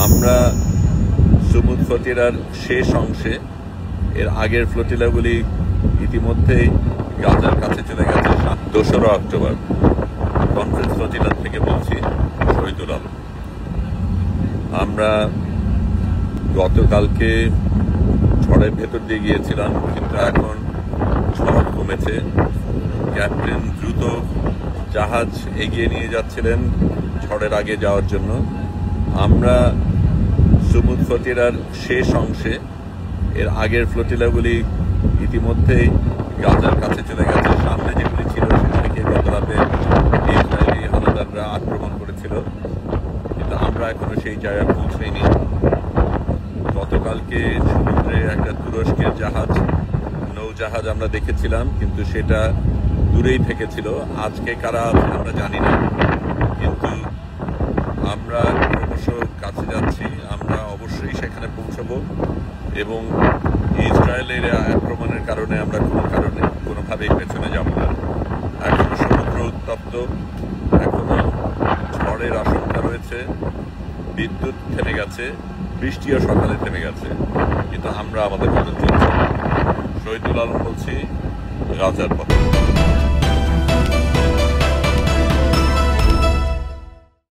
আমরা সুমুদ ফ্লোটিলার শেষ অংশে, এর আগের ফ্লোটিলাগুলি ইতিমধ্যেই গাজার কাছে চলে গেছে। 2রা অক্টোবর কনফারেন্স ফ্লোটিলার থেকে বলছি, শহীদুল আলম। আমরা গতকালকে ঝড়ের ভেতর দিয়ে গিয়েছিলাম, কিন্তু এখন ঝড় কমেছে। ক্যাপ্টেন দ্রুত জাহাজ এগিয়ে নিয়ে যাচ্ছিলেন ঝড়ের আগে যাওয়ার জন্য। আমরা সুমুদ ফ্লোটিলার শেষ অংশে, এর আগের ফ্লোটিলাগুলি ইতিমধ্যেই গাজার কাছে চলে গেছে। সামনে যেগুলি ছিল সেগুলিকে গত রাতে ইসরায়েলি হানাদাররা আক্রমণ করেছিল, কিন্তু আমরা এখনো সেই জায়গায় পৌঁছাইনি। গতকালকে সমুদ্রে একটা তুরস্কের নৌজাহাজ আমরা দেখেছিলাম, কিন্তু সেটা দূরেই থেকেছিল। আজকে কারা আছে আমরা জানি না, কিন্তু আমরা ক্রমশ কাছে যাচ্ছি। আমরা অবশ্যই সেখানে পৌঁছাবো এবং ইসরায়েলের আক্রমণের কারণে আমরা কোনোভাবেই পেছনে যাব না। এখনো সমুদ্র উত্তপ্ত, এখনো ঝড়ের আশঙ্কা রয়েছে, বিদ্যুৎ থেমে গেছে, বৃষ্টিও সকালে থেমে গেছে, কিন্তু আমরা আমাদের মতো চলছি। শহীদুল আলম বলছি, গাজার পথে।